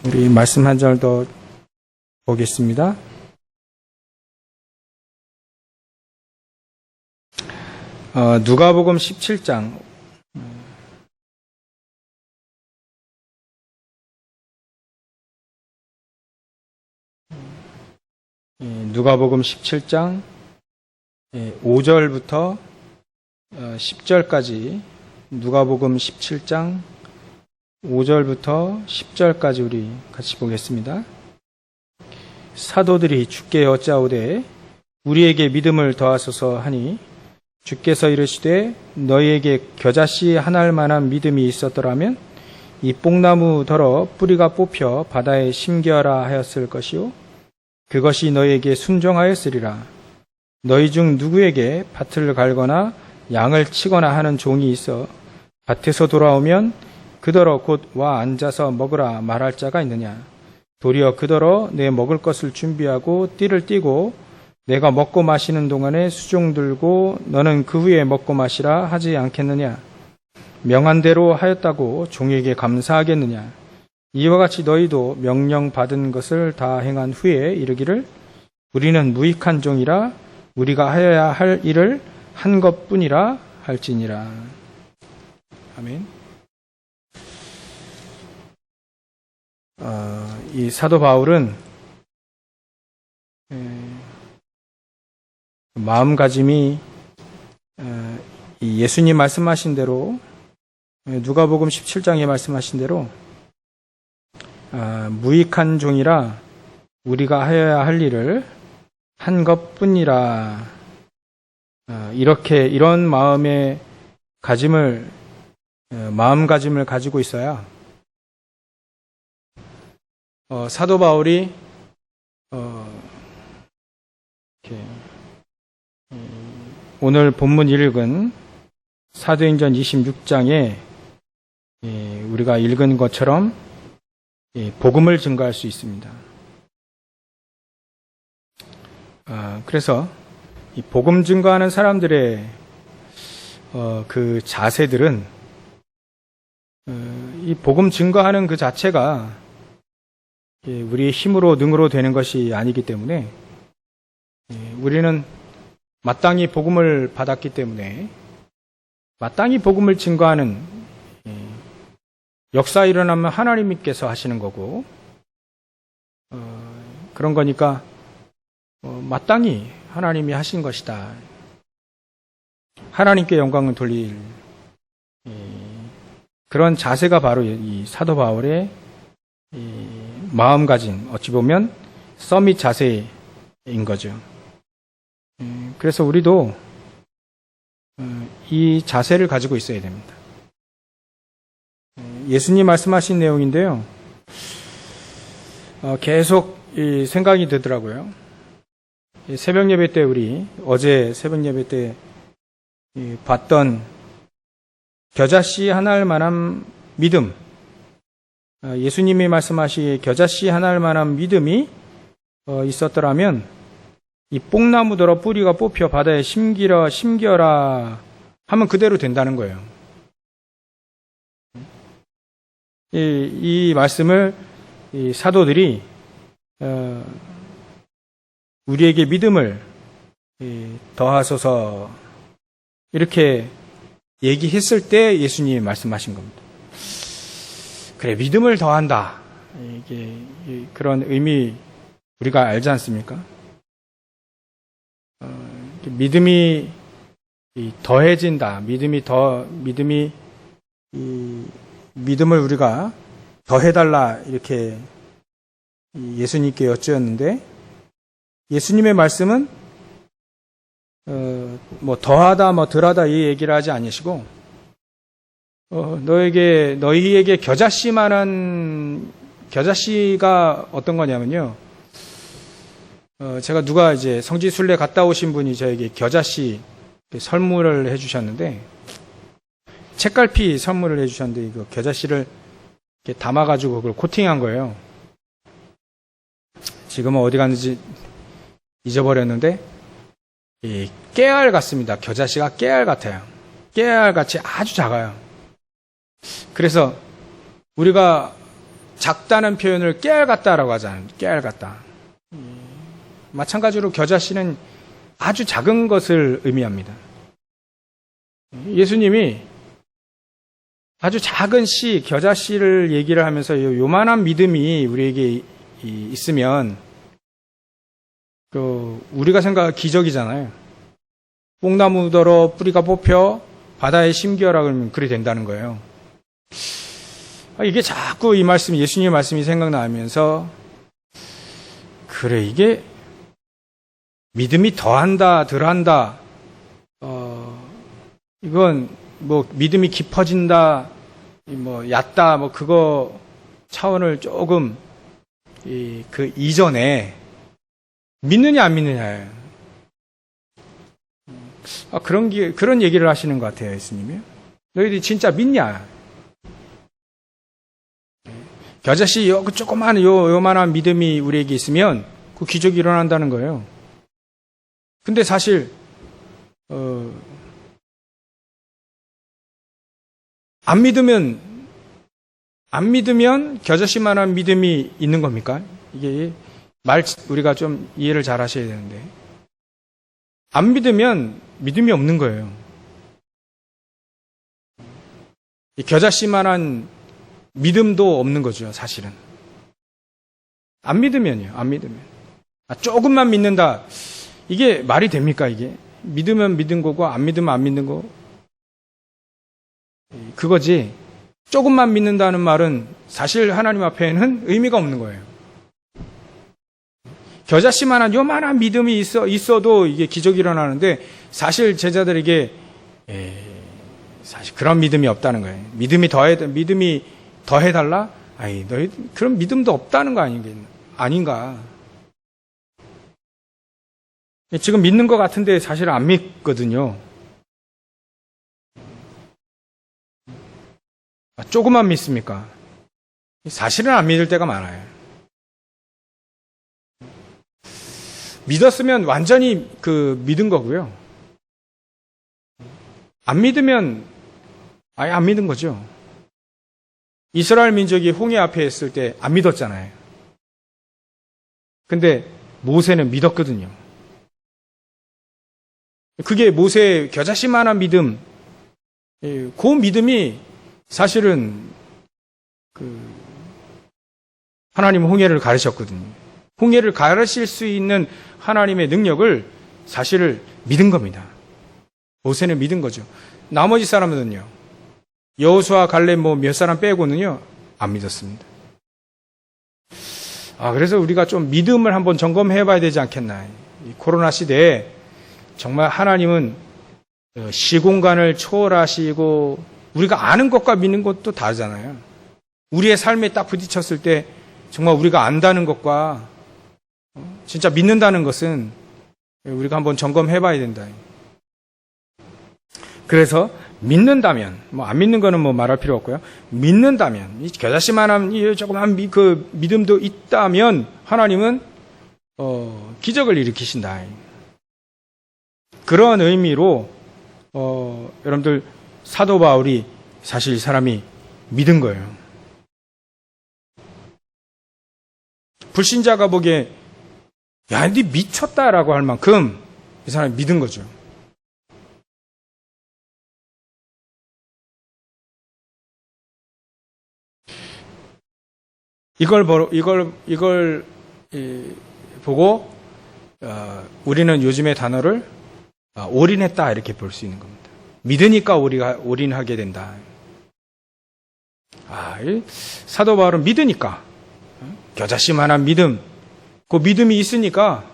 우리 말씀 한 절 더 보겠습니다. 누가복음 17장 누가복음 17장 5절부터 10절까지 누가복음 17장 5절부터 10절까지 우리 같이 보겠습니다. 사도들이 주께 여짜오되 우리에게 믿음을 더하소서 하니 주께서 이르시되 너희에게 겨자씨 하나일 만한 믿음이 있었더라면 이 뽕나무더러 뿌리가 뽑혀 바다에 심겨라 하였을 것이요 그것이 너희에게 순종하였으리라. 너희 중 누구에게 밭을 갈거나 양을 치거나 하는 종이 있어 밭에서 돌아오면 그더러 곧 와 앉아서 먹으라 말할 자가 있느냐. 도리어 그더러 내 먹을 것을 준비하고 띠를 띠고 내가 먹고 마시는 동안에 수종 들고 너는 그 후에 먹고 마시라 하지 않겠느냐. 명한 대로 하였다고 종에게 감사하겠느냐. 이와 같이 너희도 명령 받은 것을 다 행한 후에 이르기를 우리는 무익한 종이라 우리가 하여야 할 일을 한 것뿐이라 할지니라. 아멘. 이 사도 바울은 마음가짐이 예수님 말씀하신 대로 누가복음 17장에 말씀하신 대로 무익한 종이라 우리가 하여야 할 일을 한 것뿐이라 이런 마음가짐을 가지고 있어야 사도 바울이 오늘 본문 읽은 사도행전 26장에 우리가 읽은 것처럼 복음을 증거할 수 있습니다. 그래서 이 복음 증거하는 사람들의 그 자세들은 이 복음 증거하는 그 자체가 우리의 힘으로 능으로 되는 것이 아니기 때문에 우리는 마땅히 복음을 받았기 때문에 마땅히 복음을 증거하는 역사 일어나면 하나님께서 하시는 거고 그런 거니까 마땅히 하나님이 하신 것이다. 하나님께 영광을 돌릴 그런 자세가 바로 이 사도 바울의 마음가짐, 어찌 보면 서밋 자세인 거죠. 그래서 우리도 이 자세를 가지고 있어야 됩니다. 예수님 말씀하신 내용인데요. 계속 생각이 들더라고요. 새벽 예배 때 어제 새벽 예배 때 봤던 겨자씨 하나일 만한 믿음, 예수님이 말씀하신 겨자씨 하나일 만한 믿음이 있었더라면 이 뽕나무더러 뿌리가 뽑혀 바다에 심겨라 하면 그대로 된다는 거예요. 이 말씀을 이 사도들이 우리에게 믿음을 더하소서 이렇게 얘기했을 때 예수님이 말씀하신 겁니다. 그래, 믿음을 더한다. 이게 그런 의미 우리가 알지 않습니까? 믿음이 더해진다. 믿음을 우리가 더해달라 이렇게 예수님께 여쭈었는데 예수님의 말씀은 더하다 덜하다 이 얘기를 하지 않으시고 너희에게 겨자씨가 어떤 거냐면요. 제가 누가 이제 성지순례 갔다 오신 분이 저에게 겨자씨 선물을 해주셨는데 책갈피 선물을 해주셨는데 이거 겨자씨를 이렇게 담아가지고 그걸 코팅한 거예요. 지금은 어디 갔는지 잊어버렸는데 이 깨알 같습니다. 겨자씨가 깨알 같아요. 깨알같이 아주 작아요. 그래서 우리가 작다는 표현을 깨알 같다라고 하잖아요. 깨알 같다. 마찬가지로 겨자씨는 아주 작은 것을 의미합니다. 예수님이 아주 작은 씨, 겨자씨를 얘기를 하면서 요만한 믿음이 우리에게 있으면 우리가 생각할 기적이잖아요. 뽕나무더러 뿌리가 뽑혀 바다에 심기어라 그러면 그리 된다는 거예요. 이게 자꾸 이 말씀이, 예수님의 말씀이 생각나면서, 그래, 이게 믿음이 더한다, 덜한다, 이건 뭐 믿음이 깊어진다, 뭐 얕다, 뭐 그거 차원을 조금 그 이전에 믿느냐 안 믿느냐예요. 그런 얘기를 하시는 것 같아요, 예수님이. 너희들이 진짜 믿냐? 겨자씨 조그만 요만한 믿음이 우리에게 있으면 그 기적이 일어난다는 거예요. 근데 사실 안 믿으면 겨자씨만한 믿음이 있는 겁니까? 이게 우리가 좀 이해를 잘 하셔야 되는데, 안 믿으면 믿음이 없는 거예요. 이 겨자씨만한 믿음도 없는 거죠, 사실은. 안 믿으면요, 안 믿으면. 조금만 믿는다. 이게 말이 됩니까, 이게? 믿으면 믿은 거고, 안 믿으면 안 믿는 거. 그거지. 조금만 믿는다는 말은 사실 하나님 앞에는 의미가 없는 거예요. 겨자씨만한 요만한 믿음이 있어도 이게 기적이 일어나는데, 사실 제자들에게 사실 그런 믿음이 없다는 거예요. 믿음이 더해달라? 아니, 너희 그런 믿음도 없다는 거 아닌가? 지금 믿는 것 같은데 사실 안 믿거든요. 조금만 믿습니까? 사실은 안 믿을 때가 많아요. 믿었으면 완전히 믿은 거고요. 안 믿으면 아예 안 믿은 거죠. 이스라엘 민족이 홍해 앞에 있을 때 안 믿었잖아요. 근데 모세는 믿었거든요. 그게 모세의 겨자씨만한 믿음, 그 믿음이 사실은 하나님 홍해를 가르쳤거든요. 홍해를 가르칠 수 있는 하나님의 능력을 사실을 믿은 겁니다. 모세는 믿은 거죠. 나머지 사람들은요, 여호수아, 갈렙 몇 사람 빼고는요 안 믿었습니다. 그래서 우리가 좀 믿음을 한번 점검해 봐야 되지 않겠나. 이 코로나 시대에 정말 하나님은 시공간을 초월하시고, 우리가 아는 것과 믿는 것도 다르잖아요. 우리의 삶에 딱 부딪혔을 때 정말 우리가 안다는 것과 진짜 믿는다는 것은 우리가 한번 점검해 봐야 된다. 그래서 믿는다면, 안 믿는 거는 말할 필요 없고요. 믿는다면, 이 겨자씨만한 조그만 믿음도 있다면 하나님은 기적을 일으키신다. 그런 의미로 여러분들 사도 바울이 사실 이 사람이 믿은 거예요. 불신자가 보기에 야, 니 미쳤다라고 할 만큼 이 사람이 믿은 거죠. 이걸 보고 우리는 요즘의 단어를 올인했다 이렇게 볼 수 있는 겁니다. 믿으니까 우리가 올인하게 된다. 사도 바울은 믿으니까, 겨자씨만한 믿음, 그 믿음이 있으니까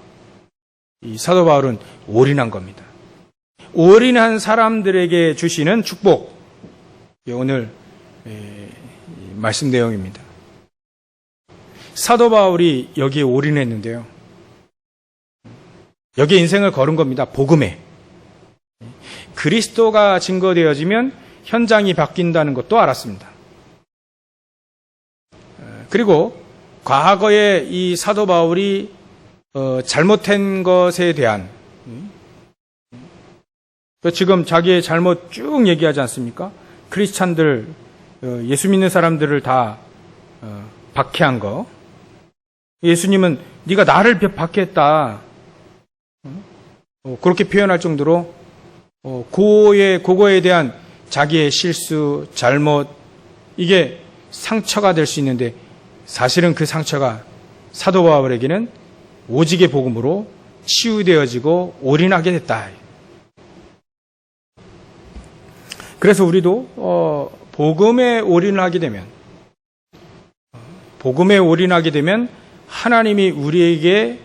이 사도 바울은 올인한 겁니다. 올인한 사람들에게 주시는 축복, 오늘 말씀 내용입니다. 사도 바울이 여기에 올인했는데요, 여기에 인생을 걸은 겁니다. 복음에. 그리스도가 증거되어지면 현장이 바뀐다는 것도 알았습니다. 그리고 과거에 이 사도 바울이 잘못한 것에 대한, 지금 자기의 잘못 쭉 얘기하지 않습니까? 크리스찬들 예수 믿는 사람들을 다 박해한 거. 예수님은 네가 나를 박해했다. 그렇게 표현할 정도로 그거에 대한 자기의 실수, 잘못, 이게 상처가 될 수 있는데 사실은 그 상처가 사도 바울에게는 오직의 복음으로 치유되어지고 올인하게 됐다. 그래서 우리도 복음에 올인하게 되면 하나님이 우리에게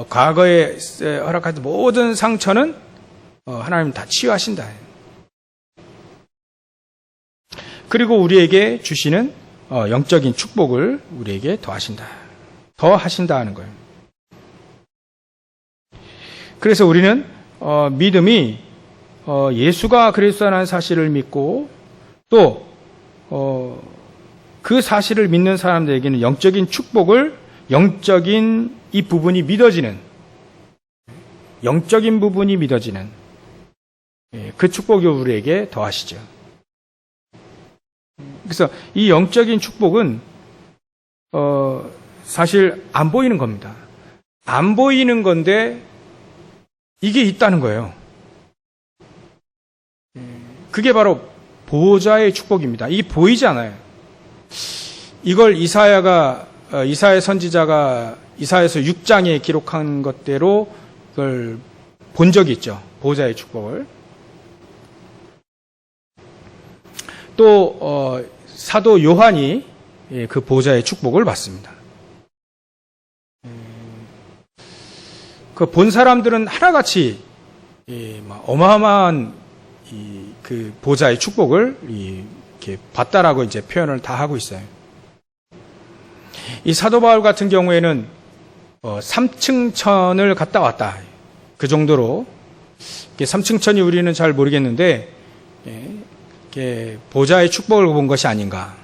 과거에 허락한 모든 상처는 하나님 다 치유하신다. 그리고 우리에게 주시는 영적인 축복을 우리에게 더 하신다 하는 거예요. 그래서 우리는 믿음이 예수가 그리스도라는 사실을 믿고 또 그 사실을 믿는 사람들에게는 영적인 축복을, 영적인 이 부분이 믿어지는, 영적인 부분이 믿어지는 그 축복이 우리에게 더하시죠. 그래서 이 영적인 축복은 사실 안 보이는 겁니다. 안 보이는 건데 이게 있다는 거예요. 그게 바로 보호자의 축복입니다. 이게 보이지 않아요. 이걸 이사야 선지자가 이사야서 6장에 기록한 것대로 그걸 본 적이 있죠. 보호자의 축복을. 또 사도 요한이 그 보호자의 축복을 받습니다. 그 본 사람들은 하나같이 어마어마한 그 보호자의 축복을 이렇게 받다라고 이제 표현을 다 하고 있어요. 이 사도 바울 같은 경우에는 3층천을 갔다 왔다. 그 정도로 3층천이 우리는 잘 모르겠는데 보호자의 축복을 본 것이 아닌가.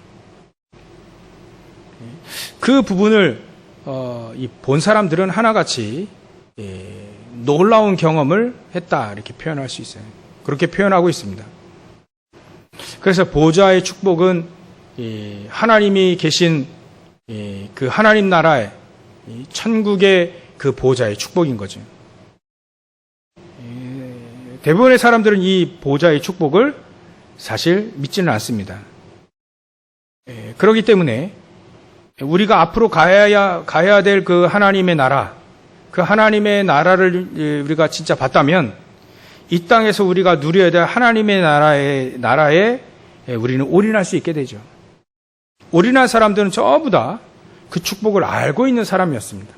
그 부분을 본 사람들은 하나같이 놀라운 경험을 했다 이렇게 표현할 수 있어요. 그렇게 표현하고 있습니다. 그래서 보호자의 축복은 하나님이 계신 그 하나님 나라의 천국의 그 보호자의 축복인 거죠. 대부분의 사람들은 이 보호자의 축복을 사실 믿지는 않습니다. 그렇기 때문에 우리가 앞으로 가야 될 그 하나님의 나라, 그 하나님의 나라를 우리가 진짜 봤다면 이 땅에서 우리가 누려야 될 하나님의 나라에 우리는 올인할 수 있게 되죠. 올인한 사람들은 전부 다 그 축복을 알고 있는 사람이었습니다.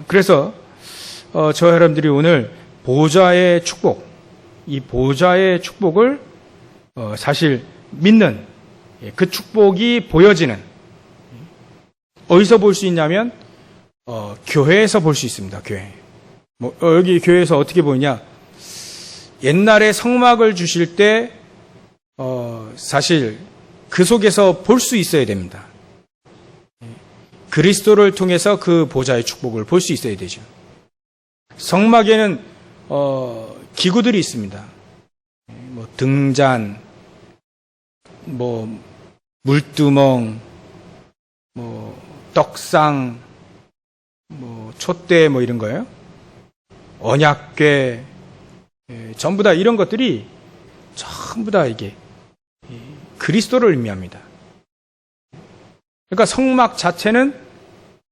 그래서 저 여러분들이 오늘 보호자의 축복, 이 보호자의 축복을 사실 믿는 그 축복이 보여지는, 어디서 볼 수 있냐면 교회에서 볼 수 있습니다. 교회. 여기 교회에서 어떻게 보이냐? 옛날에 성막을 주실 때 사실 그 속에서 볼 수 있어야 됩니다. 그리스도를 통해서 그 보호자의 축복을 볼 수 있어야 되죠. 성막에는 기구들이 있습니다. 등잔, 물두멍, 떡상, 촛대 이런 거예요. 언약궤, 전부 다 이런 것들이 전부 다 이게 그리스도를 의미합니다. 그러니까 성막 자체는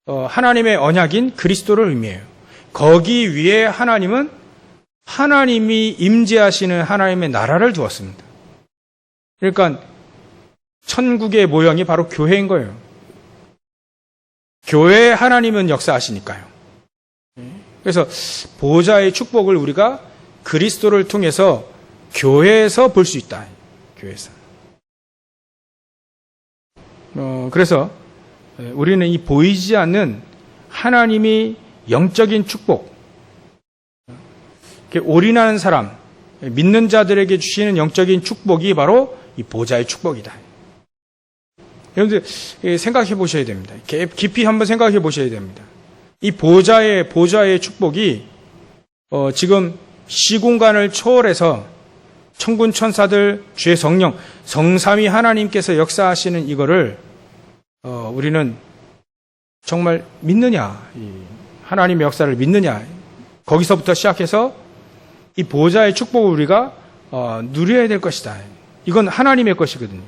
하나님의 언약인 그리스도를 의미해요. 거기 위에 하나님은 하나님이 임재하시는 하나님의 나라를 두었습니다. 그러니까 천국의 모형이 바로 교회인 거예요. 교회에 하나님은 역사하시니까요. 그래서 보호자의 축복을 우리가 그리스도를 통해서 교회에서 볼 수 있다. 교회에서. 그래서 우리는 이 보이지 않는 하나님이 영적인 축복, 올인하는 사람, 믿는 자들에게 주시는 영적인 축복이 바로 이 보호자의 축복이다. 여러분들 생각해 보셔야 됩니다. 깊이 한번 생각해 보셔야 됩니다. 이 보호자의 축복이 지금 시공간을 초월해서 천군 천사들, 주의 성령, 성삼위 하나님께서 역사하시는 이거를 우리는 정말 믿느냐, 하나님의 역사를 믿느냐, 거기서부터 시작해서 이 보호자의 축복을 우리가 누려야 될 것이다. 이건 하나님의 것이거든요.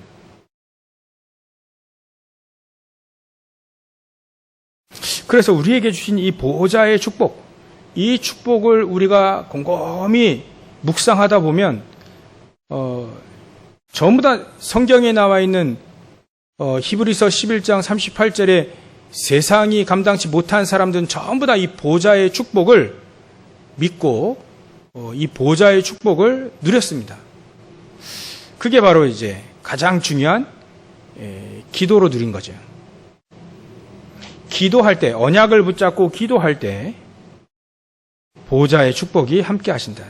그래서 우리에게 주신 이 보호자의 축복, 이 축복을 우리가 곰곰이 묵상하다 보면 전부 다 성경에 나와 있는 히브리서 11장 38절에 세상이 감당치 못한 사람들은 전부 다 이 보호자의 축복을 믿고 이 보호자의 축복을 누렸습니다. 그게 바로 이제 가장 중요한 기도로 누린 거죠. 기도할 때, 언약을 붙잡고 기도할 때 보호자의 축복이 함께 하신다.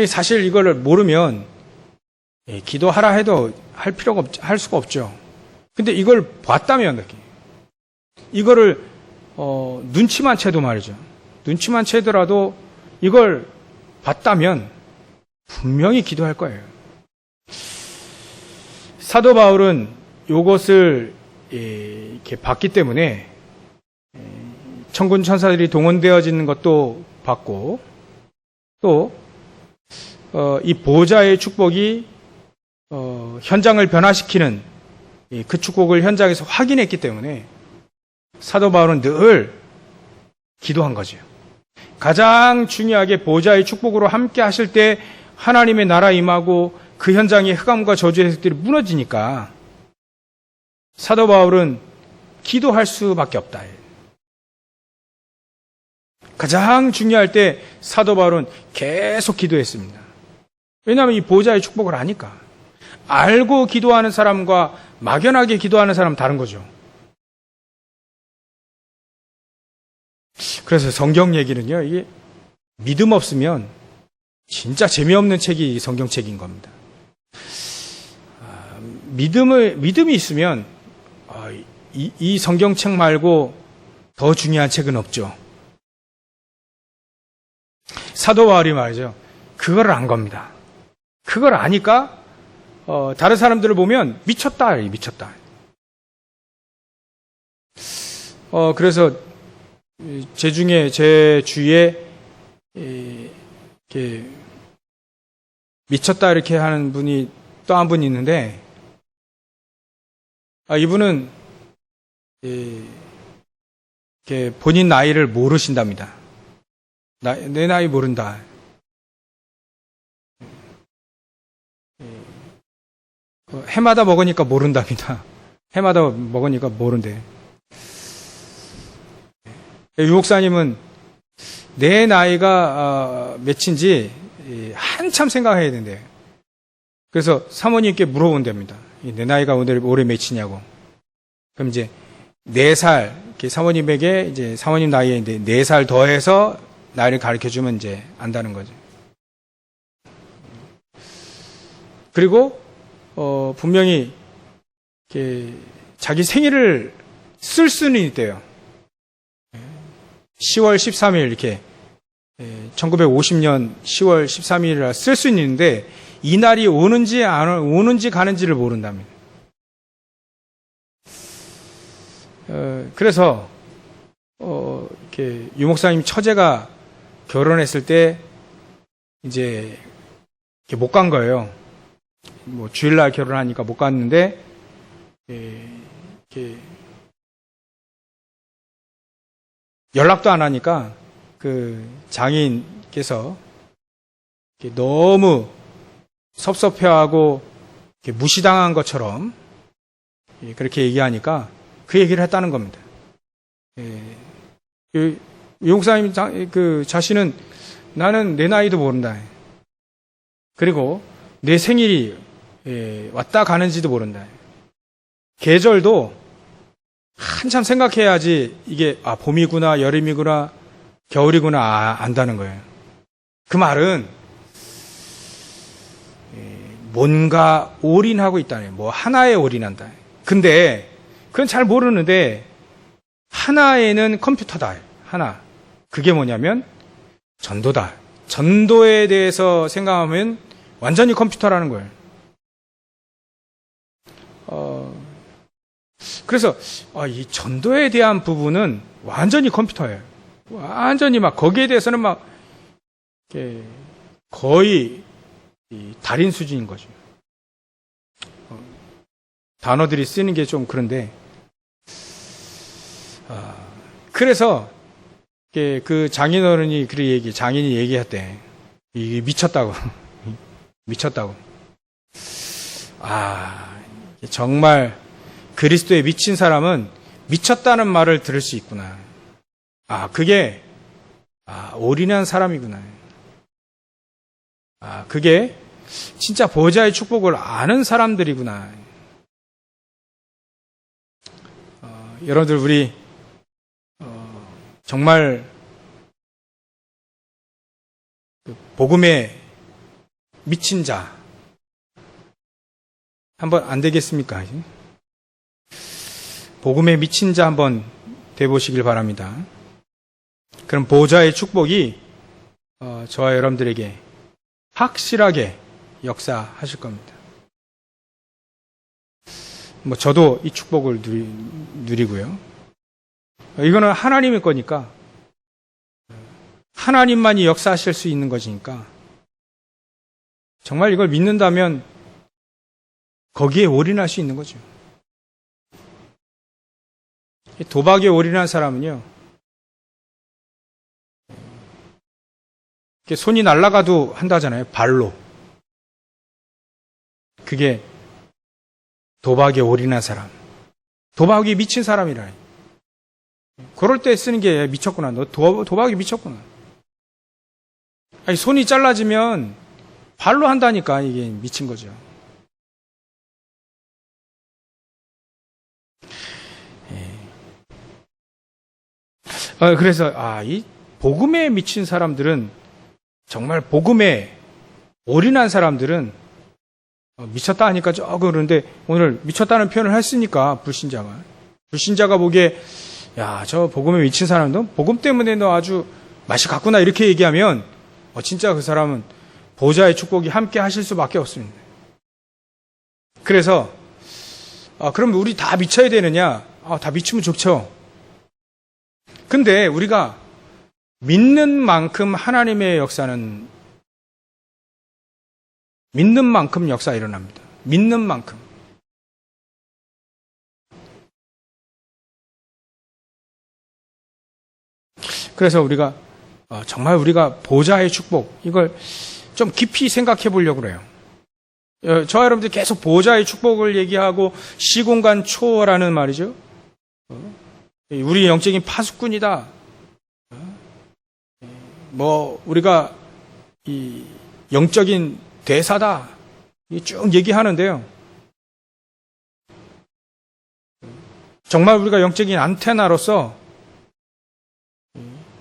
사실 이걸 모르면 기도하라 해도 할 수가 없죠. 근데 이걸 봤다면, 이거를 눈치만 채도 말이죠. 눈치만 채더라도 이걸 봤다면 분명히 기도할 거예요. 사도 바울은 이것을 이렇게 봤기 때문에 천군 천사들이 동원되어지는 것도 봤고, 또 이 보호자의 축복이 현장을 변화시키는 그 축복을 현장에서 확인했기 때문에 사도 바울은 늘 기도한 거죠. 가장 중요하게 보호자의 축복으로 함께 하실 때 하나님의 나라 임하고 그 현장의 흑암과 저주의 세력들이 무너지니까 사도 바울은 기도할 수밖에 없다. 가장 중요할 때 사도 바울은 계속 기도했습니다. 왜냐하면 이 보호자의 축복을 아니까. 알고 기도하는 사람과 막연하게 기도하는 사람은 다른 거죠. 그래서 성경 얘기는요, 이게 믿음 없으면 진짜 재미없는 책이 성경책인 겁니다. 믿음이 있으면 이 성경책 말고 더 중요한 책은 없죠. 사도 바울이 말이죠. 그걸 안 겁니다. 그걸 아니까 다른 사람들을 보면 미쳤다. 그래서 제 주위에 이렇게 미쳤다 이렇게 하는 분이 또 한 분 있는데, 이분은 이렇게 본인 나이를 모르신답니다. 내 나이 모른다. 해마다 먹으니까 모른답니다. 해마다 먹으니까 모른대. 유 목사님은 내 나이가 몇인지 한참 생각해야 된대요. 그래서 사모님께 물어본답니다. 내 나이가 올해 몇이냐고. 그럼 이제 4살, 사모님에게 이제 사모님 나이에 4살 더해서 나이를 가르쳐 주면 이제 안다는 거죠. 그리고 분명히 자기 생일을 쓸 수는 있대요. 10월 13일 이렇게 1950년 10월 13일이라 쓸 수는 있는데 이 날이 오는지 가는지를 모른답니다. 그래서 이렇게 유 목사님 처제가 결혼했을 때 이제 못 간 거예요. 뭐 주일날 결혼하니까 못 갔는데 이렇게 연락도 안 하니까 그 장인께서 너무 섭섭해하고 무시당한 것처럼 그렇게 얘기하니까 그 얘기를 했다는 겁니다. 유 목사님 자신은 나는 내 나이도 모른다. 그리고 내 생일이 왔다 가는지도 모른다. 계절도 한참 생각해야지 이게 봄이구나 여름이구나 겨울이구나 안다는 거예요. 그 말은 뭔가 올인하고 있다네. 뭐 하나에 올인한다. 근데 그건 잘 모르는데 하나에는 컴퓨터다. 하나. 그게 뭐냐면 전도다. 전도에 대해서 생각하면 완전히 컴퓨터라는 거예요. 그래서 이 전도에 대한 부분은 완전히 컴퓨터예요. 완전히 막 거기에 대해서는 막 거의 달인 수준인 거죠. 단어들이 쓰는 게 좀 그런데 그래서 그 장인어른이 장인이 얘기했대. 이게 미쳤다고. 미쳤다고. 정말 그리스도에 미친 사람은 미쳤다는 말을 들을 수 있구나. 그게 올인한 사람이구나. 그게 진짜 보호자의 축복을 아는 사람들이구나. 여러분들 우리 정말 복음에 미친 자 한번 안 되겠습니까? 복음에 미친 자 한번 돼보시길 바랍니다. 그럼 보호자의 축복이 저와 여러분들에게 확실하게 역사하실 겁니다. 저도 이 축복을 누리고요. 이거는 하나님의 거니까 하나님만이 역사하실 수 있는 것이니까 정말 이걸 믿는다면 거기에 올인할 수 있는 거죠. 도박에 올인한 사람은요, 손이 날아가도 한다잖아요. 발로. 그게 도박에 올인한 사람. 도박에 미친 사람이라. 그럴 때 쓰는 게 미쳤구나. 너 도박에 미쳤구나. 손이 잘라지면 발로 한다니까 이게 미친 거죠. 그래서 이 복음에 미친 사람들은 정말 복음에 올인한 사람들은 미쳤다 하니까 조금 그런데 오늘 미쳤다는 표현을 했으니까 불신자가 보기에 저 복음에 미친 사람도 복음 때문에 너 아주 맛이 갔구나 이렇게 얘기하면 진짜 그 사람은 보호자의 축복이 함께 하실 수밖에 없습니다. 그래서 그럼 우리 다 미쳐야 되느냐? 다 미치면 좋죠. 근데 우리가 믿는 만큼 하나님의 역사는 믿는 만큼 역사 일어납니다. 믿는 만큼. 그래서 우리가 정말 우리가 보호자의 축복 이걸 좀 깊이 생각해 보려고 그래요. 저와 여러분들 계속 보호자의 축복을 얘기하고 시공간 초월하는 말이죠. 우리 영적인 파수꾼이다. 우리가 이 영적인 대사다. 쭉 얘기하는데요. 정말 우리가 영적인 안테나로서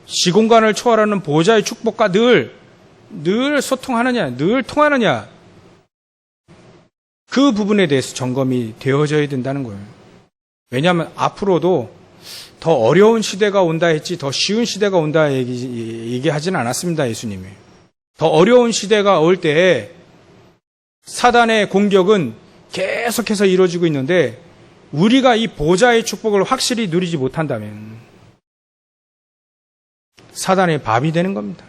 시공간을 초월하는 보호자의 축복과 늘 소통하느냐, 늘 통하느냐. 그 부분에 대해서 점검이 되어져야 된다는 거예요. 왜냐하면 앞으로도 더 어려운 시대가 온다 했지 더 쉬운 시대가 온다 얘기하지는 않았습니다. 예수님이. 더 어려운 시대가 올 때에 사단의 공격은 계속해서 이루어지고 있는데 우리가 이 보호자의 축복을 확실히 누리지 못한다면 사단의 밥이 되는 겁니다.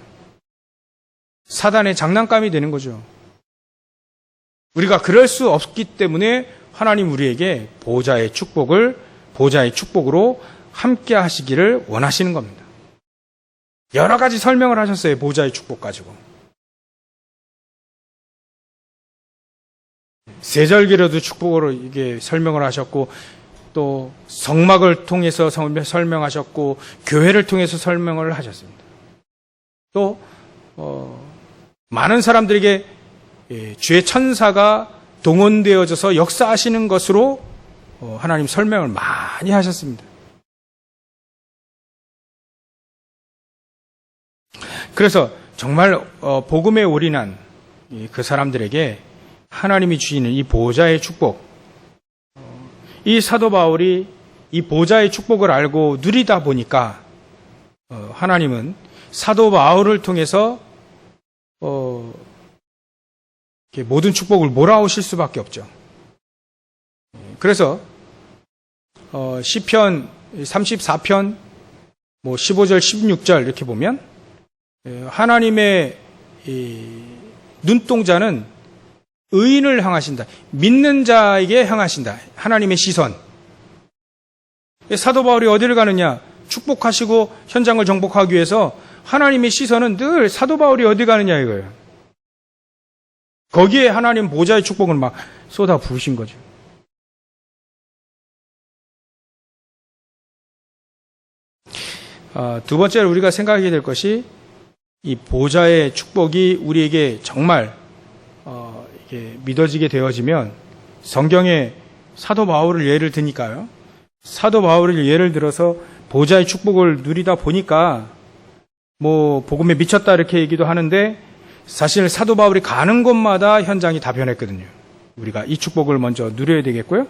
사단의 장난감이 되는 거죠. 우리가 그럴 수 없기 때문에 하나님 우리에게 보호자의 축복으로 함께 하시기를 원하시는 겁니다. 여러 가지 설명을 하셨어요. 보호자의 축복 가지고. 세절기로도 축복으로 이게 설명을 하셨고 또 성막을 통해서 설명하셨고 교회를 통해서 설명을 하셨습니다. 또 많은 사람들에게 주의 천사가 동원되어져서 역사하시는 것으로 하나님 설명을 많이 하셨습니다. 그래서 정말 복음에 올인한 그 사람들에게 하나님이 주시는 이 보호자의 축복, 이 사도 바울이 이 보호자의 축복을 알고 누리다 보니까 하나님은 사도 바울을 통해서 모든 축복을 몰아오실 수밖에 없죠. 그래서 시편 34편 15절 16절 이렇게 보면 하나님의 눈동자는 의인을 향하신다. 믿는 자에게 향하신다. 하나님의 시선. 사도 바울이 어디를 가느냐? 축복하시고 현장을 정복하기 위해서 하나님의 시선은 늘 사도 바울이 어디 가느냐 이거예요. 거기에 하나님 보좌의 축복을 막 쏟아 부으신 거죠. 두 번째로 우리가 생각하게 될 것이 이 보좌의 축복이 우리에게 정말 이게 믿어지게 되어지면 성경에 사도 바울을 예를 드니까요. 사도 바울을 예를 들어서 보좌의 축복을 누리다 보니까 복음에 미쳤다 이렇게 얘기도 하는데 사실 사도 바울이 가는 곳마다 현장이 다 변했거든요. 우리가 이 축복을 먼저 누려야 되겠고요.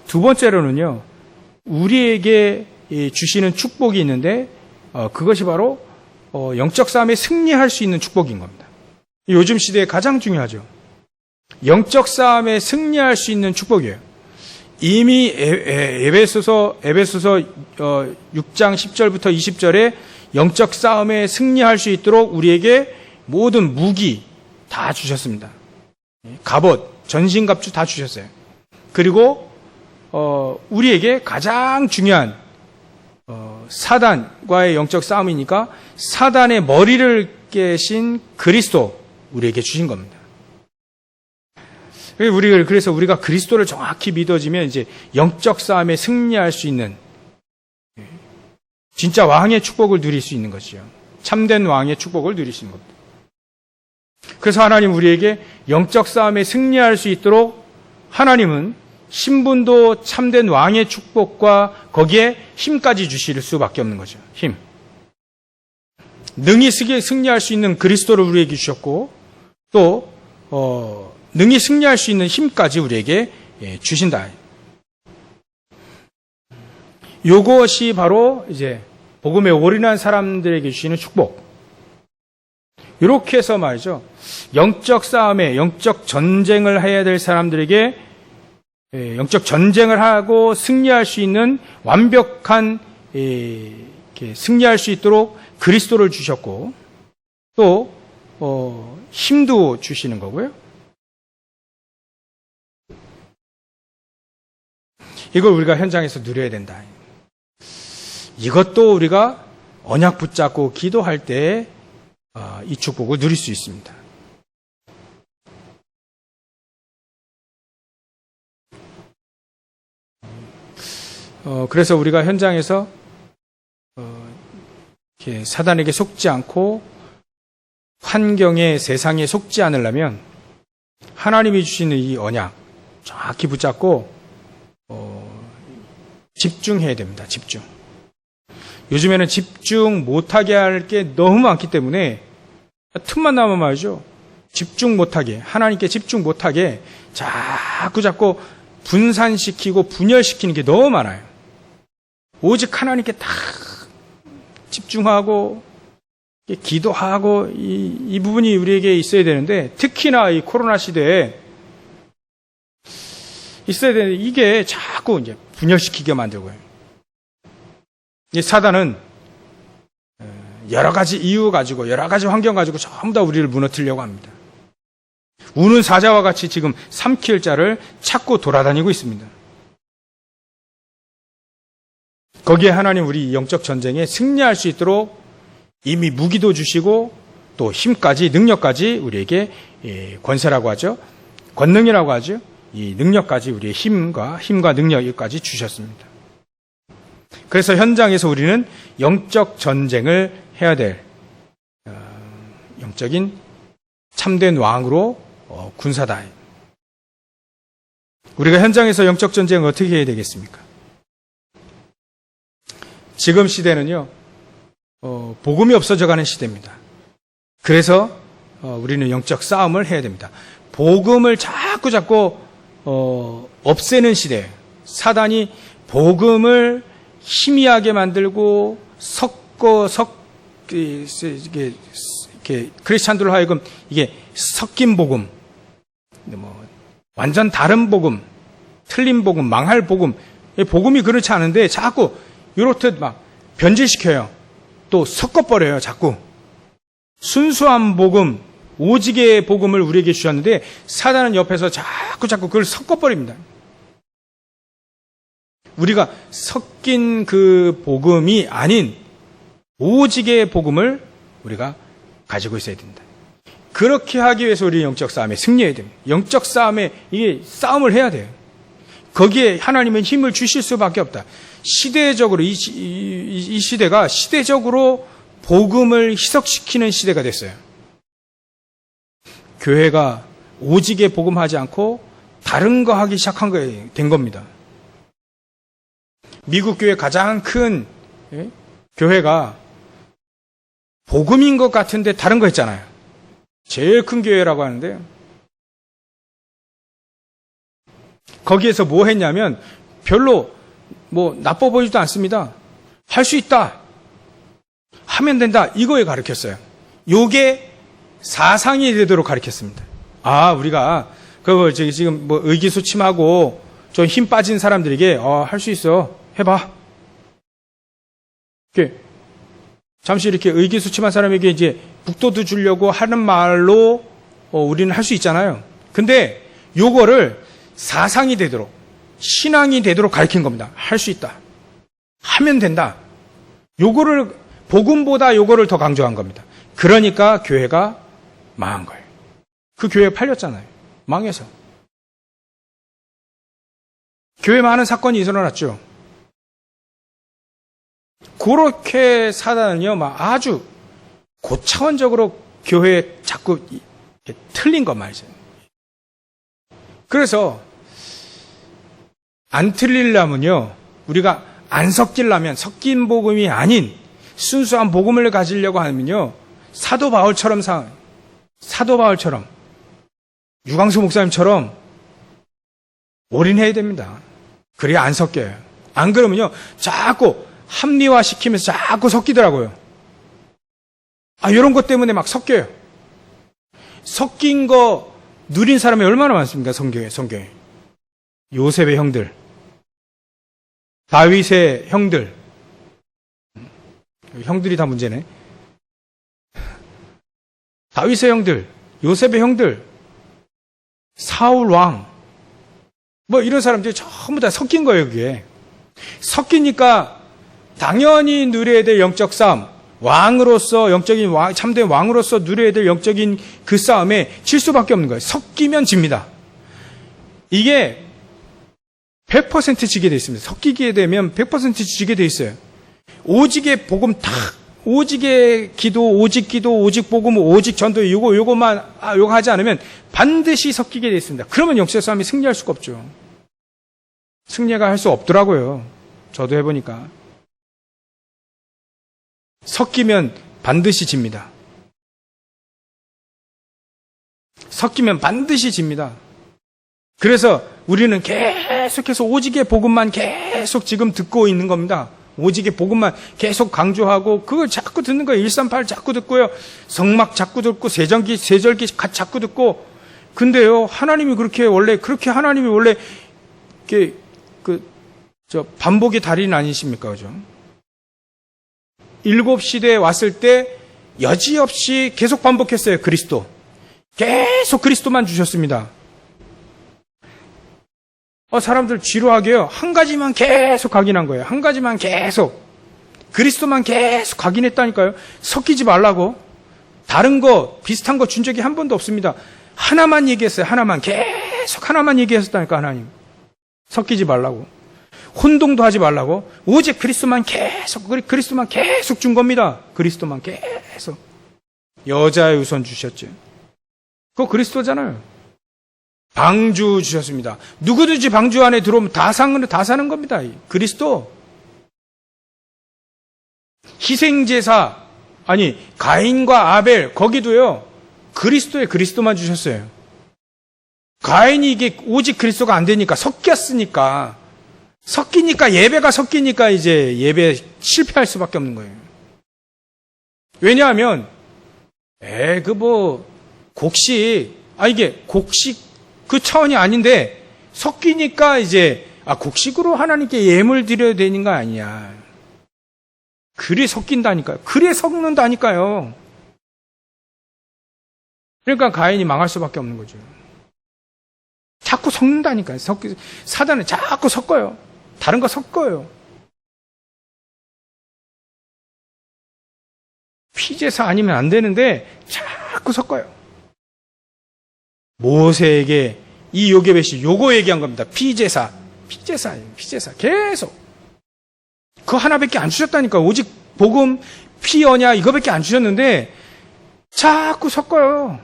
두 번째로는요. 우리에게 주시는 축복이 있는데 그것이 바로 영적 싸움에 승리할 수 있는 축복인 겁니다. 요즘 시대에 가장 중요하죠. 영적 싸움에 승리할 수 있는 축복이에요. 이미 에베소서 6장 10절부터 20절에 영적 싸움에 승리할 수 있도록 우리에게 모든 무기 다 주셨습니다. 갑옷, 전신갑주 다 주셨어요. 그리고 우리에게 가장 중요한 사단과의 영적 싸움이니까 사단의 머리를 깨신 그리스도 우리에게 주신 겁니다. 그래서 우리가 그리스도를 정확히 믿어지면 이제 영적 싸움에 승리할 수 있는 진짜 왕의 축복을 누릴 수 있는 것이죠. 참된 왕의 축복을 누릴 수 있는 겁니다. 그래서 하나님 우리에게 영적 싸움에 승리할 수 있도록 하나님은 신분도 참된 왕의 축복과 거기에 힘까지 주실 수밖에 없는 거죠. 힘. 능히 승리할 수 있는 그리스도를 우리에게 주셨고 또 능히 승리할 수 있는 힘까지 우리에게 주신다. 이것이 바로 이제 복음에 올인한 사람들에게 주시는 축복. 이렇게 해서 말이죠. 영적 싸움에 영적 전쟁을 해야 될 사람들에게 영적 전쟁을 하고 승리할 수 있는 완벽한 승리할 수 있도록 그리스도를 주셨고 또 힘도 주시는 거고요. 이걸 우리가 현장에서 누려야 된다. 이것도 우리가 언약 붙잡고 기도할 때 이 축복을 누릴 수 있습니다. 그래서 우리가 현장에서 이렇게 사단에게 속지 않고 환경에 세상에 속지 않으려면 하나님이 주시는 이 언약 정확히 붙잡고 집중해야 됩니다. 집중. 요즘에는 집중 못하게 할 게 너무 많기 때문에 틈만 나면 말이죠. 집중 못하게, 하나님께 집중 못하게 자꾸 분산시키고 분열시키는 게 너무 많아요. 오직 하나님께 다 집중하고 기도하고 이 부분이 우리에게 있어야 되는데 특히나 이 코로나 시대에 있어야 되는데 이게 자꾸 이제 분열시키게 만들고요. 이 사단은 여러 가지 이유 가지고 여러 가지 환경 가지고 전부 다 우리를 무너뜨리려고 합니다. 우는 사자와 같이 지금 삼킬 자를 찾고 돌아다니고 있습니다. 거기에 하나님 우리 영적 전쟁에 승리할 수 있도록 이미 무기도 주시고 또 힘까지 능력까지 우리에게 권세라고 하죠. 권능이라고 하죠. 이 능력까지 우리의 힘과 능력까지 주셨습니다. 그래서 현장에서 우리는 영적 전쟁을 해야 될 영적인 참된 왕으로 군사다. 우리가 현장에서 영적 전쟁을 어떻게 해야 되겠습니까? 지금 시대는요, 복음이 없어져가는 시대입니다. 그래서 우리는 영적 싸움을 해야 됩니다. 복음을 자꾸 없애는 시대예요. 사단이 복음을 희미하게 만들고 크리스찬들로 하여금 이게 섞인 복음, 완전 다른 복음, 틀린 복음, 망할 복음, 복음이 그렇지 않은데 자꾸 이렇듯 막 변질시켜요. 또 섞어버려요, 자꾸. 순수한 복음, 오직의 복음을 우리에게 주셨는데 사단은 옆에서 자꾸 그걸 섞어버립니다. 우리가 섞인 그 복음이 아닌 오직의 복음을 우리가 가지고 있어야 된다. 그렇게 하기 위해서 우리 영적 싸움에 승리해야 됩니다. 영적 싸움에 이게 싸움을 해야 돼요. 거기에 하나님은 힘을 주실 수밖에 없다. 시대적으로 이 시대가 시대적으로 복음을 희석시키는 시대가 됐어요. 교회가 오직의 복음하지 않고 다른 거 하기 시작한 거에 된 겁니다. 미국 교회 가장 큰 교회가 복음인 것 같은데 다른 거 했잖아요. 제일 큰 교회라고 하는데요. 거기에서 뭐 했냐면 별로 나빠 보이지도 않습니다. 할 수 있다. 하면 된다. 이거에 가르쳤어요. 요게 사상이 되도록 가르쳤습니다. 우리가 지금 의기소침하고 좀 힘 빠진 사람들에게 할 수 있어. 해봐. 잠시 이렇게 의기소침한 사람에게 이제 북돋워 주려고 하는 말로 우리는 할 수 있잖아요. 근데 요거를 사상이 되도록, 신앙이 되도록 가르친 겁니다. 할 수 있다. 하면 된다. 요거를, 복음보다 요거를 더 강조한 겁니다. 그러니까 교회가 망한 거예요. 그 교회가 팔렸잖아요. 망해서. 교회 많은 사건이 일어났죠. 그렇게 사단은요, 아주 고차원적으로 교회에 자꾸 틀린 것 말이죠. 그래서 안 틀리려면요, 우리가 안 섞이려면, 섞인 복음이 아닌 순수한 복음을 가지려고 하면요, 사도 바울처럼 유광수 목사님처럼 올인해야 됩니다. 그래야 안 섞여요. 안 그러면요, 자꾸 합리화시키면서 자꾸 섞이더라고요. 이런 것 때문에 막 섞여요. 섞인 거 누린 사람이 얼마나 많습니까? 성경에. 요셉의 형들, 다윗의 형들, 형들이 다 문제네. 다윗의 형들, 요셉의 형들, 사울 왕, 이런 사람들이 전부 다 섞인 거예요, 그게. 섞이니까 당연히 누려야 될 영적 싸움, 왕으로서, 영적인 참된 왕으로서 누려야 될 영적인 그 싸움에 질 수밖에 없는 거예요. 섞이면 집니다. 이게 100% 지게 돼 있습니다. 섞이게 되면 100% 지게 돼 있어요. 오직의 복음 오직의 기도, 오직 복음, 오직 전도, 요거 하지 않으면 반드시 섞이게 돼 있습니다. 그러면 영적 싸움이 승리할 수가 없죠. 승리가 할 수 없더라고요. 저도 해보니까. 섞이면 반드시 집니다. 섞이면 반드시 집니다. 그래서 우리는 계속해서 오직의 복음만 계속 지금 듣고 있는 겁니다. 오직의 복음만 계속 강조하고 그걸 자꾸 듣는 거예요. 138 자꾸 듣고요. 성막 자꾸 듣고 세절기 자꾸 듣고. 근데요, 하나님이 그렇게 하나님이 원래 반복의 달인 아니십니까? 그죠? 7시대에 왔을 때 여지없이 계속 반복했어요. 그리스도. 계속 그리스도만 주셨습니다. 사람들 지루하게요. 한 가지만 계속 각인한 거예요. 한 가지만 계속. 그리스도만 계속 각인했다니까요. 섞이지 말라고. 다른 거, 비슷한 거 준 적이 한 번도 없습니다. 하나만 얘기했어요. 계속 하나만 얘기했었다니까, 하나님. 섞이지 말라고. 혼동도 하지 말라고. 오직 그리스도만 계속 준 겁니다. 그리스도만 계속. 여자의 우선 주셨죠. 그거 그리스도잖아요. 방주 주셨습니다. 누구든지 방주 안에 들어오면 다 사는 겁니다. 그리스도. 희생제사, 가인과 아벨, 거기도요, 그리스도만 주셨어요. 가인이 이게 오직 그리스도가 안 되니까, 섞이니까 예배가 섞이니까 이제 예배 실패할 수밖에 없는 거예요. 왜냐하면, 곡식, 그 차원이 아닌데 섞이니까 이제 곡식으로 하나님께 예물 드려야 되는 거 아니냐. 그래 섞인다니까요. 그래 섞는다니까요. 그러니까 가인이 망할 수밖에 없는 거죠. 자꾸 섞는다니까요. 사단은 자꾸 섞어요. 다른 거 섞어요. 피제사 아니면 안 되는데 자꾸 섞어요. 모세에게 이 요게벳이 요거 얘기한 겁니다. 피제사 계속 그 하나밖에 안 주셨다니까. 오직 복음 피 언약 이거밖에 안 주셨는데 자꾸 섞어요.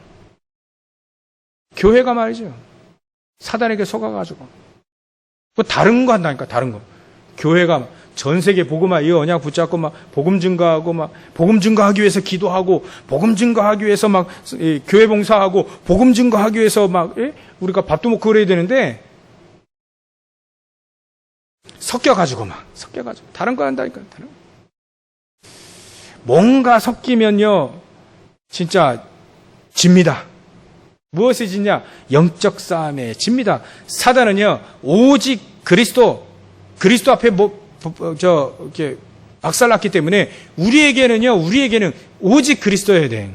교회가 말이죠. 사단에게 속아가지고 뭐 다른 거 한다니까. 다른 거. 교회가 전 세계 복음화 이 언약 붙잡고 막 복음 증거하고 막 복음 증거하기 위해서 기도하고 복음 증거하기 위해서 막 교회 봉사하고 복음 증거하기 위해서 막 우리가 밥도 먹고 그래야 되는데 섞여가지고 다른 거 한다니까. 다른 거. 뭔가 섞이면요 진짜 집니다. 무엇이 지냐? 영적 싸움에 집니다. 사단은요 오직 그리스도 앞에 이렇게 박살났기 때문에 우리에게는 오직 그리스도여야 돼.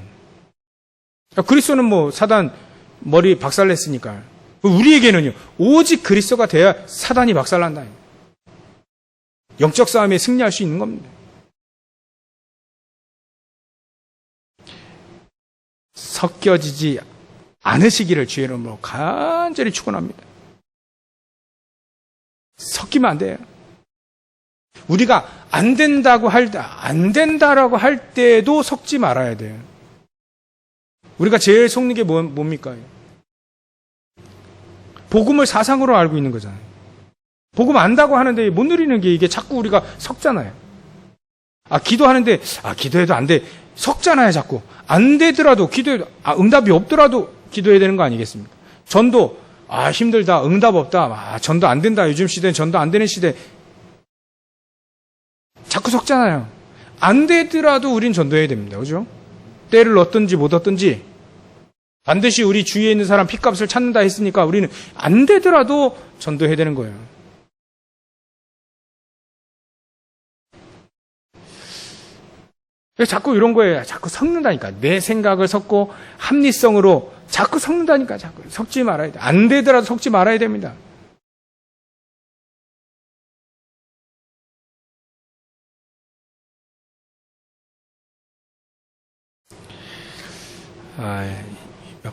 그리스도는 뭐 사단 머리 박살냈으니까. 우리에게는요 오직 그리스도가 돼야 사단이 박살난다. 영적 싸움에 승리할 수 있는 겁니다. 섞여지지 않으시기를 주의 이름으로 간절히 축원합니다. 섞이면 안 돼요. 우리가 안 된다고 안 된다라고 할 때도 섞지 말아야 돼요. 우리가 제일 속는 게 뭡니까? 복음을 사상으로 알고 있는 거잖아요. 복음 안다고 하는데 못 누리는 게 이게 자꾸 우리가 섞잖아요. 기도하는데 기도해도 안 돼. 섞잖아요, 자꾸. 안 되더라도 기도해도 응답이 없더라도 기도해야 되는 거 아니겠습니까? 전도 힘들다. 응답 없다. 전도 안 된다. 요즘 시대는 전도 안 되는 시대. 자꾸 섞잖아요. 안 되더라도 우린 전도해야 됩니다. 그죠? 때를 얻든지 못 얻든지 반드시 우리 주위에 있는 사람 핏값을 찾는다 했으니까 우리는 안 되더라도 전도해야 되는 거예요. 자꾸 이런 거에 자꾸 섞는다니까. 내 생각을 섞고 합리성으로 자꾸 섞는다니까. 자꾸 섞지 말아야 돼. 안 되더라도 섞지 말아야 됩니다.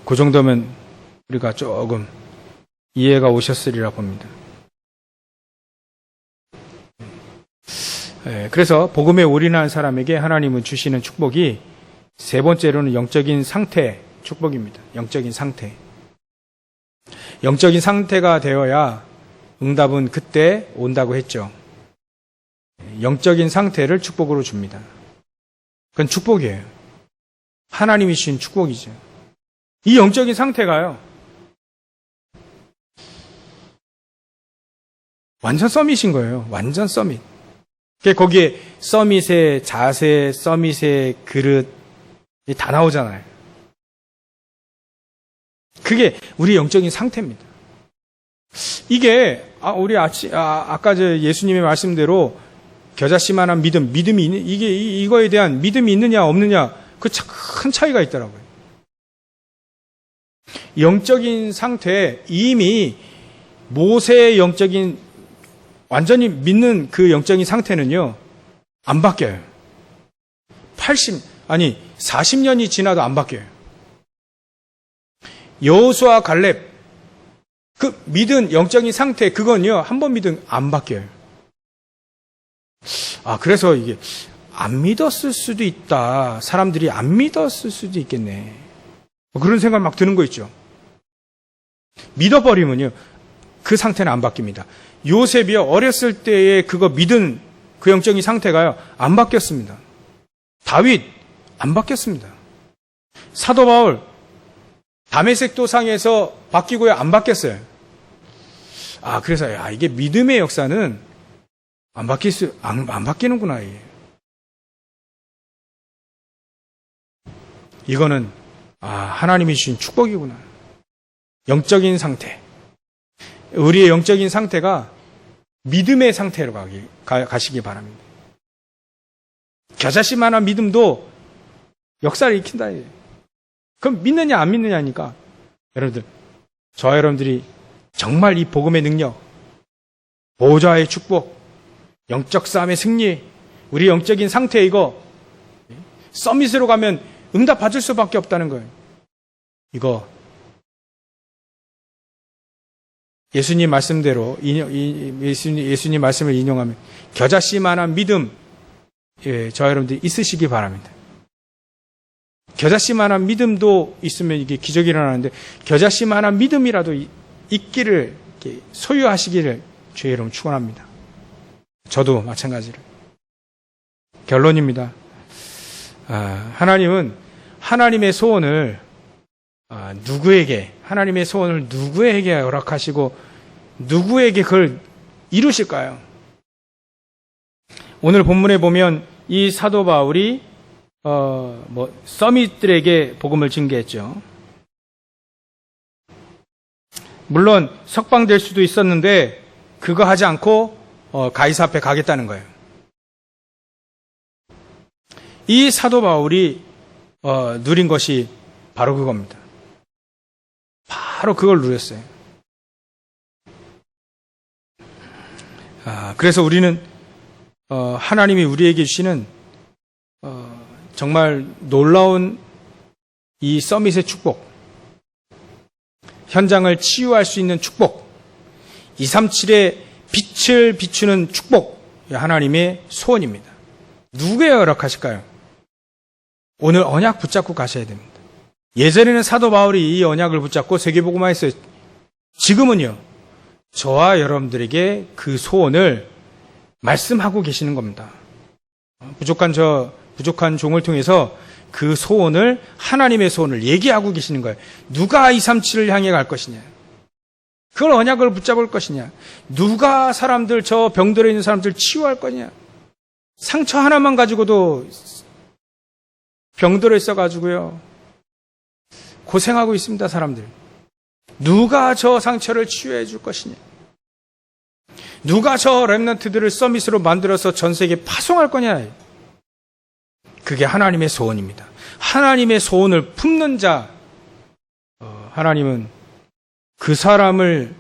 그 정도면 우리가 조금 이해가 오셨으리라 봅니다. 그래서 복음에 올인한 사람에게 하나님은 주시는 축복이 세 번째로는 영적인 상태 축복입니다. 영적인 상태. 영적인 상태가 되어야 응답은 그때 온다고 했죠. 영적인 상태를 축복으로 줍니다. 그건 축복이에요. 하나님이 주신 축복이죠. 이 영적인 상태가요. 완전 서밋인 거예요. 완전 서밋. 거기에 서밋의 자세, 서밋의 그릇 다 나오잖아요. 그게 우리 영적인 상태입니다. 이게 우리 아까 예수님의 말씀대로 겨자씨만한 믿음이 이거에 대한 믿음이 있느냐 없느냐 그 큰 차이가 있더라고요. 영적인 상태에 이미 모세의 영적인 완전히 믿는 그 영적인 상태는요 안 바뀌어요. 40년이 지나도 안 바뀌어요. 여호수아 갈렙 그 믿은 영적인 상태 그건요 한 번 믿으면 안 바뀌어요. 그래서 이게 안 믿었을 수도 있다. 사람들이 안 믿었을 수도 있겠네. 그런 생각 막 드는 거 있죠. 믿어버리면요 그 상태는 안 바뀝니다. 요셉이요 어렸을 때에 그거 믿은 그 영적인 상태가요 안 바뀌었습니다. 다윗 안 바뀌었습니다. 사도 바울 다메섹 도상에서 바뀌고요 안 바뀌었어요. 그래서 이게 믿음의 역사는 안 바뀌는구나. 이거는 하나님이 주신 축복이구나. 영적인 상태, 우리의 영적인 상태가 믿음의 상태로 가시기 바랍니다. 겨자씨만한 믿음도 역사를 일으킨다. 그럼 믿느냐 안 믿느냐니까. 여러분들, 저와 여러분들이 정말 이 복음의 능력, 보좌의 축복, 영적 싸움의 승리, 우리 영적인 상태 이거 서밋으로 가면 응답 받을 수밖에 없다는 거예요. 이거 예수님 말씀대로 예수님 말씀을 인용하면 겨자씨만한 믿음, 저와 여러분들이 있으시기 바랍니다. 겨자씨만한 믿음도 있으면 이게 기적이 일어나는데 겨자씨만한 믿음이라도 있기를 소유하시기를 주의 이름으로 축원합니다. 저도 마찬가지로. 결론입니다. 하나님은 하나님의 소원을 하나님의 소원을 누구에게 허락하시고 누구에게 그걸 이루실까요? 오늘 본문에 보면 이 사도 바울이 서밋들에게 복음을 증거했죠. 물론 석방될 수도 있었는데 그거 하지 않고 가이사 앞에 가겠다는 거예요. 이 사도 바울이 누린 것이 바로 그겁니다. 바로 그걸 누렸어요. 그래서 우리는 하나님이 우리에게 주시는 정말 놀라운 이 서밋의 축복, 현장을 치유할 수 있는 축복, 237의 빛을 비추는 축복, 하나님의 소원입니다. 누구에 허락하실까요? 오늘 언약 붙잡고 가셔야 됩니다. 예전에는 사도 바울이 이 언약을 붙잡고 세계복음화 했어요. 지금은요, 저와 여러분들에게 그 소원을 말씀하고 계시는 겁니다. 부족한 종을 통해서 그 소원을, 하나님의 소원을 얘기하고 계시는 거예요. 누가 237을 향해 갈 것이냐? 그걸 언약을 붙잡을 것이냐? 누가 저 병들어 있는 사람들 치유할 거냐? 상처 하나만 가지고도 병들어 있어가지고요, 고생하고 있습니다, 사람들. 누가 저 상처를 치유해 줄 것이냐? 누가 저 랩런트들을 서밋으로 만들어서 전 세계에 파송할 거냐? 그게 하나님의 소원입니다. 하나님의 소원을 품는 자, 하나님은 그 사람을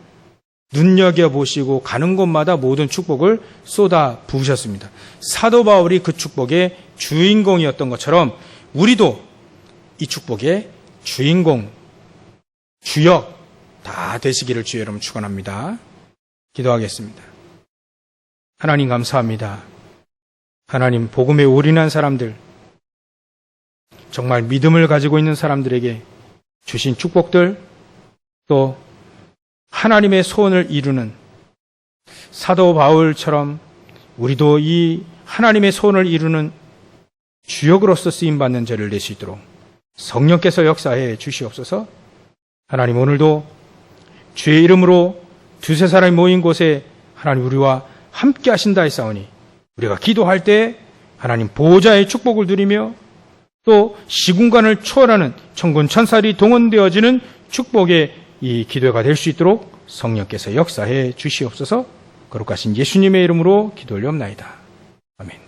눈여겨보시고 가는 곳마다 모든 축복을 쏟아 부으셨습니다. 사도 바울이 그 축복의 주인공이었던 것처럼 우리도 이 축복의 주인공, 주역 다 되시기를 주의 이름으로 축원합니다. 기도하겠습니다. 하나님 감사합니다. 하나님, 복음에 올인한 사람들, 정말 믿음을 가지고 있는 사람들에게 주신 축복들, 또 하나님의 소원을 이루는 사도 바울처럼 우리도 이 하나님의 소원을 이루는 주역으로서 쓰임받는 자를 낼 수 있도록 성령께서 역사해 주시옵소서. 하나님, 오늘도 주의 이름으로 두세 사람이 모인 곳에 하나님 우리와 함께 하신다 했사오니 우리가 기도할 때 하나님 보호자의 축복을 누리며 또 시공간을 초월하는 천군 천사들이 동원되어지는 축복의 이 기도가 될 수 있도록 성령께서 역사해 주시옵소서. 거룩하신 예수님의 이름으로 기도 올려옵나이다. 아멘.